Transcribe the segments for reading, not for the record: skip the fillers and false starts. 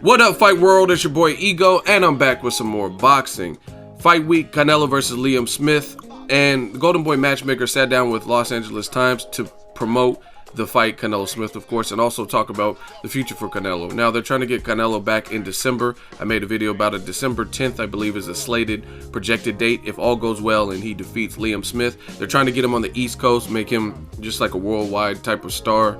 What up, Fight World? It's your boy Ego, and I'm back with some more boxing. Fight week, Canelo versus Liam Smith, and Golden Boy Matchmaker sat down with Los Angeles Times to promote the fight, Canelo Smith, of course, and also talk about the future for Canelo. Now, they're trying to get Canelo back in December. I made a video about it. December 10th, I believe, is a slated projected date if all goes well and he defeats Liam Smith. They're trying to get him on the East Coast, make him just like a worldwide type of star.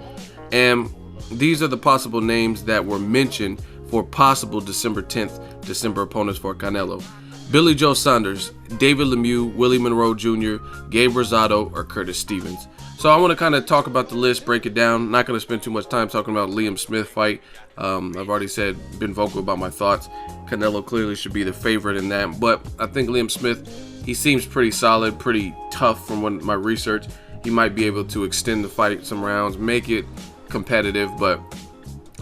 And these are the possible names that were mentioned for possible December 10th December opponents for Canelo: Billy Joe Saunders, David Lemieux, Willie Monroe Jr., Gabe Rosado, or Curtis Stevens. So I want to kind of talk about the list, break it down. Not going to spend too much time talking about Liam Smith fight. I've already said, been vocal about my thoughts. Canelo clearly should be the favorite in that, but I think Liam Smith, he seems pretty solid, pretty tough from my research. He might be able to extend the fight some rounds, make it competitive, but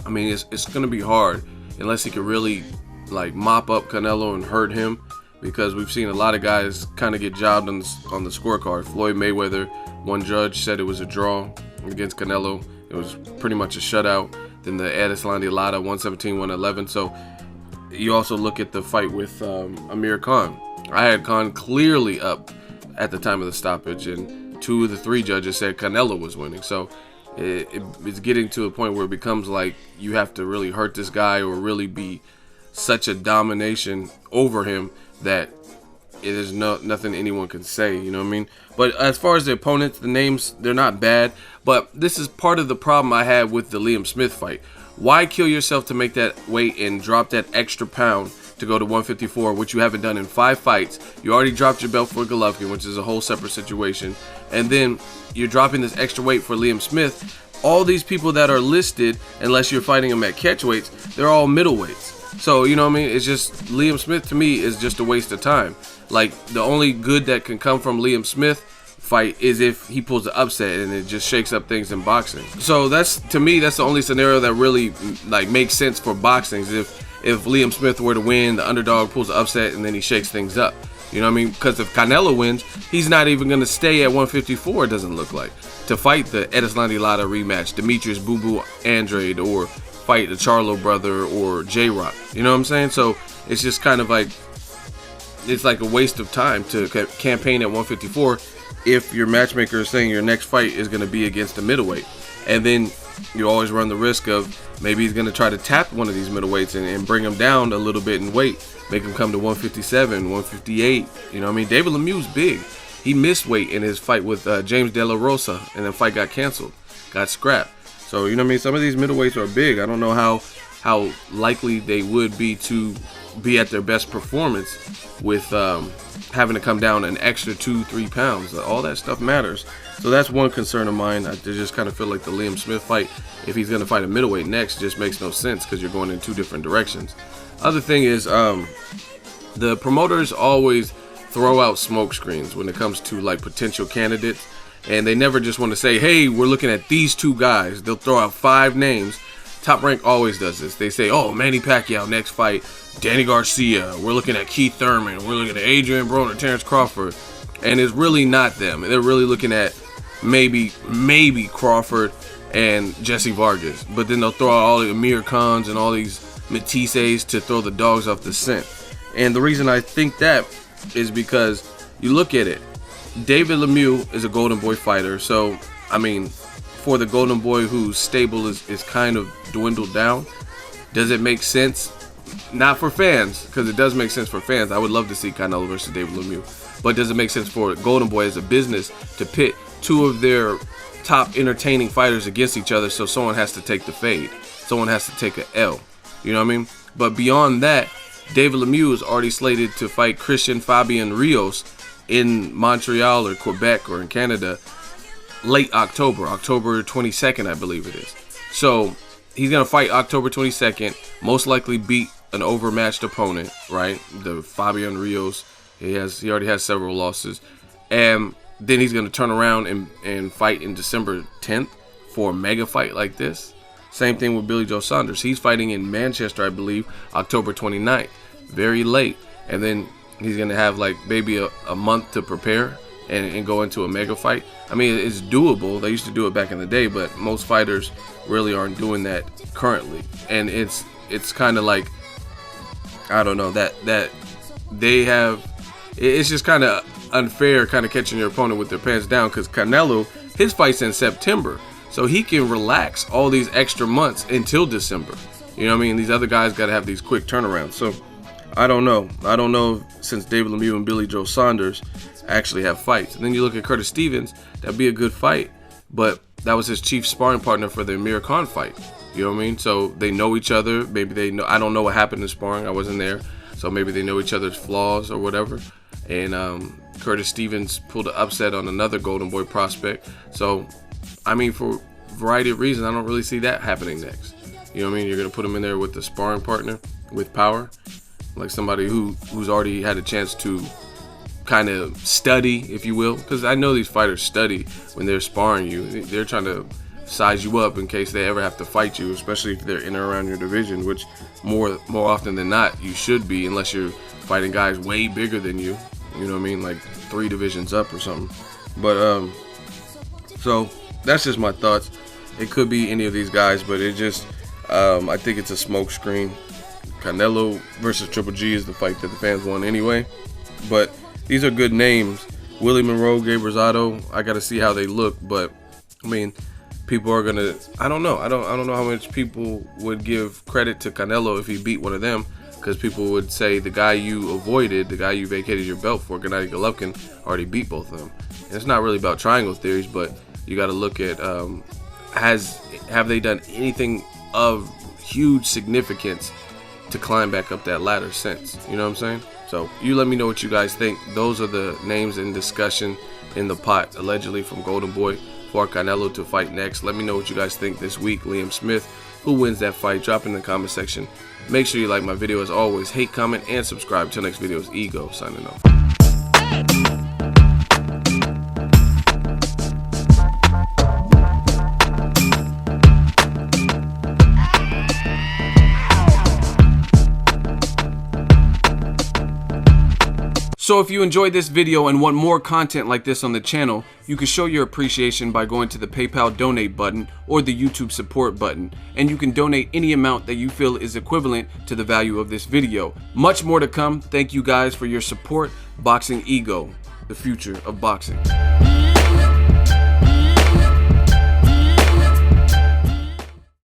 I mean, it's going to be hard unless he can really like mop up Canelo and hurt him, because we've seen a lot of guys kind of get jobbed on the scorecard. Floyd Mayweather, one judge said it was a draw against Canelo. It was pretty much a shutout. Then the Adeslandi Lada 117-111. So you also look at the fight with Amir Khan. I had Khan clearly up at the time of the stoppage, and 2 of the 3 judges said Canelo was winning. So it's getting to a point where it becomes like you have to really hurt this guy or really be such a domination over him that it is nothing anyone can say, you know what I mean? But as far as the opponents, the names, they're not bad, but this is part of the problem I had with the Liam Smith fight. Why kill yourself to make that weight and drop that extra pound to go to 154, which you haven't done in 5 fights? You already dropped your belt for Golovkin, which is a whole separate situation, and then you're dropping this extra weight for Liam Smith. All these people that are listed, unless you're fighting them at catchweights, they're all middleweights. So, you know what I mean? It's just, Liam Smith to me is just a waste of time. Like, the only good that can come from Liam Smith fight is if he pulls the upset and it just shakes up things in boxing. So that's, to me, that's the only scenario that really like makes sense for boxing, is if Liam Smith were to win, the underdog pulls the upset and then he shakes things up. You know what I mean? Because if Canelo wins, he's not even going to stay at 154, it doesn't look like, to fight the Adeslandi Lada rematch, Demetrius Boo Boo Andrade, or fight the Charlo brother or J-Rock. You know what I'm saying? So it's just kind of like, it's like a waste of time to campaign at 154 if your matchmaker is saying your next fight is going to be against a middleweight. And then you always run the risk of maybe he's going to try to tap one of these middleweights and bring him down a little bit in weight, make him come to 157, 158. You know what I mean? David Lemieux's big. He missed weight in his fight with James De La Rosa, and the fight got canceled, got scrapped. So, you know what I mean? Some of these middleweights are big. I don't know how likely they would be to be at their best performance with having to come down an extra 2-3 pounds. All that stuff matters. So that's one concern of mine. I just kind of feel like the Liam Smith fight, if he's going to fight a middleweight next, just makes no sense because you're going in 2 different directions. Other thing is, the promoters always throw out smoke screens when it comes to like potential candidates, and they never just want to say, hey, we're looking at these 2 guys. They'll throw out 5 names. Top Rank always does this. They say, oh, Manny Pacquiao next fight, Danny Garcia, we're looking at Keith Thurman, we're looking at Adrian Broner, Terrence Crawford, and it's really not them. They're really looking at maybe Crawford and Jesse Vargas, but then they'll throw out all the Amir Khans and all these Matisses to throw the dogs off the scent. And the reason I think that is because you look at it, David Lemieux is a Golden Boy fighter, so I mean, for the Golden Boy whose stable is kind of dwindled down, does it make sense? Not for fans, because it does make sense for fans. I would love to see Canelo versus David Lemieux, but does it make sense for Golden Boy as a business to pit 2 of their top entertaining fighters against each other, so someone has to take the fade, someone has to take a L, you know what I mean? But beyond that, David Lemieux is already slated to fight Christian Fabian Rios in Montreal or Quebec or in Canada late October 22nd, I believe it is. So he's going to fight October 22nd, most likely beat an overmatched opponent, right? The Fabian Rios, he already has several losses. And then he's going to turn around and fight in December 10th for a mega fight like this. Same thing with Billy Joe Saunders. He's fighting in Manchester, I believe, October 29th. Very late. And then he's going to have like maybe a month to prepare and go into a mega fight. I mean, it's doable. They used to do it back in the day, but most fighters really aren't doing that currently. And it's it's kind of like, I don't know, that they have, it's just kind of unfair kind of catching your opponent with their pants down, because Canelo, his fight's in September, so he can relax all these extra months until December. You know what I mean? These other guys got to have these quick turnarounds. So I don't know since David Lemieux and Billy Joe Saunders actually have fights. And then you look at Curtis Stevens, that'd be a good fight, but that was his chief sparring partner for the Amir Khan fight. You know what I mean? So they know each other. Maybe they know, I don't know what happened in sparring, I wasn't there, so maybe they know each other's flaws or whatever. And Curtis Stevens pulled an upset on another Golden Boy prospect. So I mean, for a variety of reasons, I don't really see that happening next. You know what I mean? You're gonna put him in there with the sparring partner with power, like somebody who's already had a chance to kind of study, if you will, because I know these fighters study when they're sparring you. They're trying to size you up in case they ever have to fight you, especially if they're in or around your division, which more often than not you should be, unless you're fighting guys way bigger than you. You know what I mean? Like 3 divisions up or something. But so that's just my thoughts. It could be any of these guys, but it just I think it's a smoke screen. Canelo versus Triple G is the fight that the fans want anyway. But these are good names. Willie Monroe, Gabe Rosado, I got to see how they look, but I mean, people are gonna, I don't know how much people would give credit to Canelo if he beat one of them, because people would say the guy you avoided, the guy you vacated your belt for, Gennady Golovkin, already beat both of them. And it's not really about triangle theories, but you got to look at have they done anything of huge significance to climb back up that ladder since? You know what I'm saying? So you let me know what you guys think. Those are the names in discussion in the pot, allegedly from Golden Boy for Canelo to fight next. Let me know what you guys think this week. Liam Smith, who wins that fight? Drop in the comment section. Make sure you like my video as always. Hate, comment, and subscribe. Till next video is Ego signing off. So if you enjoyed this video and want more content like this on the channel, you can show your appreciation by going to the PayPal donate button or the YouTube support button, and you can donate any amount that you feel is equivalent to the value of this video. Much more to come. Thank you guys for your support. Boxing Ego, the future of boxing.